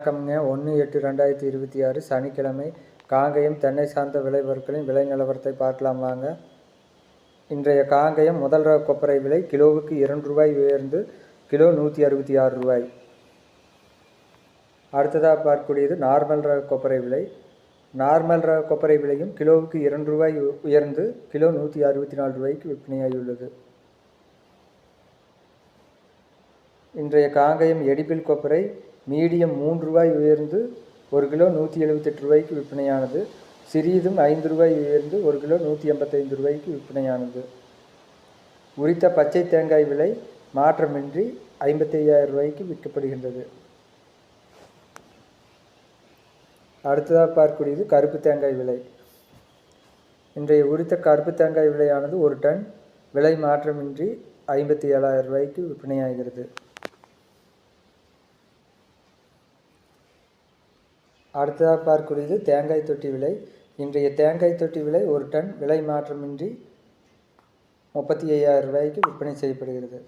வணக்கம்ங்க. 1/8/2026 சனிக்கிழமை. காங்கயம் தென்னை சார்ந்த விளைபொருட்களின் விலை நிலவரத்தை பார்க்கலாம் வாங்க. இன்றைய காங்கயம் முதல் ரக கொப்பரை விலை கிலோவுக்கு ரூ. 2 உயர்ந்து கிலோ ரூ. 166. அடுத்ததாக பார்க்கக்கூடியது நார்மல் ரக கொப்பரை விலை. நார்மல் ரக கொப்பரை விலையும் கிலோவுக்கு ரூ. 2 உயர்ந்து கிலோ ரூ. 164 விற்பனையாகியுள்ளது. இன்றைய காங்கயம் எடிபிள் கொப்பரை மீடியம் ரூ. 3 உயர்ந்து ஒரு கிலோ ரூ. 178 விற்பனையானது. சிறிதும் ரூ. 5 உயர்ந்து ஒரு கிலோ ரூ. 185 விற்பனையானது. உரித்த பச்சை தேங்காய் விலை மாற்றமின்றி ரூ. 55,000 விற்கப்படுகின்றது. அடுத்ததாக பார்க்கக்கூடியது கருப்பு தேங்காய் விலை. இன்றைய உரித்த கருப்பு தேங்காய் விலையானது ஒரு டன் விலை மாற்றமின்றி ரூ. 57,000 விற்பனையாகிறது. அடுத்ததாக பார்க்கக்கூடியது தேங்காய் தொட்டி விலை. இன்றைய தேங்காய் தொட்டி விலை ஒரு டன் விலை மாற்றமின்றி ரூ. 35,000 விற்பனை செய்யப்படுகிறது.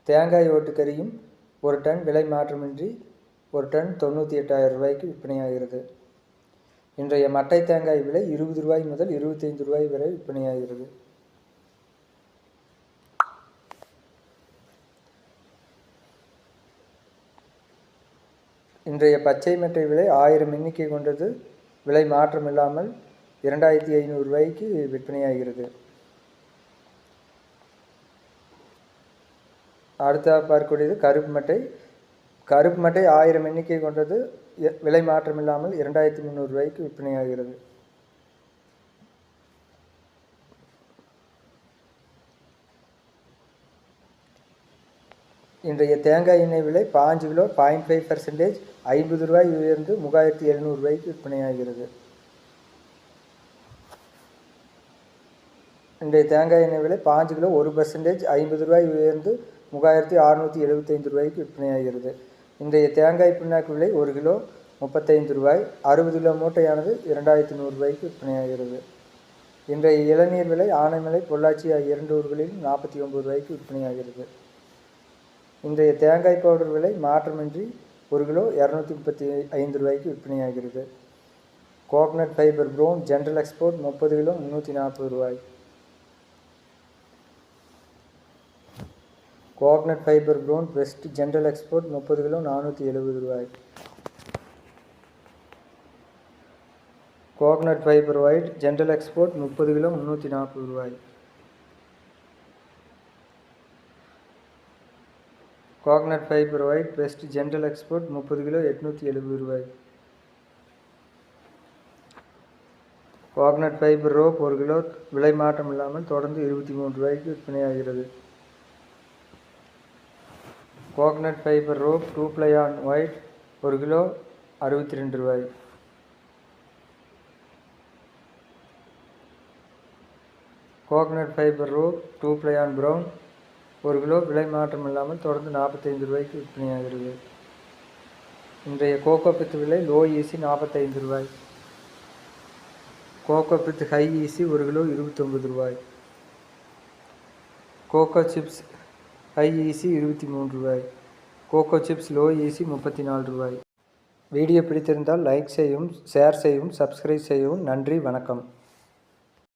தேங்காய் ஓட்டுக்கறியும் ஒரு டன் விலை மாற்றமின்றி ஒரு டன் ரூ. 98,000 விற்பனையாகிறது. இன்றைய மட்டை தேங்காய் விலை ரூ. 20 முதல் ரூ. 25 வரை விற்பனையாகிறது. இன்றைய பச்சை மட்டை விலை 1000 எண்ணிக்கை கொண்டது விலை மாற்றமில்லாமல் ரூ. 2,500 விற்பனையாகிறது. அடுத்ததாக பார்க்கக்கூடியது கருப்பு மட்டை. கருப்பு மட்டை 1000 எண்ணிக்கை கொண்டது விலை மாற்றமில்லாமல் ரூ. 2,300 விற்பனையாகிறது. இன்றைய தேங்காய் எண்ணெய் விலை 5 கிலோ 0.5% ரூ. 50 உயர்ந்து ரூ. 3,700 விற்பனையாகிறது. இன்றைய தேங்காய் எண்ணெய் விலை 5 கிலோ 1% ரூ. 50 உயர்ந்து ரூ. 3,675 விற்பனையாகிறது. இன்றைய தேங்காய் பிண்ணாக்கு விலை 1 கிலோ ரூ. 35. 60 கிலோ மூட்டையானது ரூ. 2,100 விற்பனையாகிறது. இன்றைய இளநீர் விலை ஆனைமலை, பொள்ளாச்சி ஆகிய 2 ஊர்களிலும் ரூ. 49 விற்பனையாகிறது. இன்றைய தேங்காய் பவுடர் விலை மாற்றமின்றி 1 கிலோ ரூ. 235 விற்பனையாகிறது. Coconut fibre brown general export 30 kilo ரூ. 340. Coconut fibre brown best general export 30 kilo ரூ. 470. Coconut fibre white general export 30 kilo ரூ. 340. Coconut fibre white best general export 30 kilo ரூ. 870. கோகனட் ஃபைபர் ரோப் 1 கிலோ விலை மாற்றம் இல்லாமல் தொடர்ந்து ரூ. 23 விற்பனையாகிறது. Coconut fibre rope 2 ply on white 1 kilo ரூ. 62. Coconut fibre rope 2 ply on brown 1 kilo விலை மாற்றம் இல்லாமல் தொடர்ந்து ரூ. 45 விற்பனையாகிறது. இன்றைய கோகோ பித்து விலை லோ ஈசி ரூ. 45. கோகோ பித்து ஹை ஈசி 1 கிலோ ரூ. 29. கோகோ சிப்ஸ் ஹை ஈசி ரூ. 23. கோகோ சிப்ஸ் லோ ஈசி ரூ. 34. வீடியோ பிடித்திருந்தால் லைக் செய்யவும், ஷேர் செய்யவும், சப்ஸ்கிரைப் செய்யவும். நன்றி, வணக்கம்.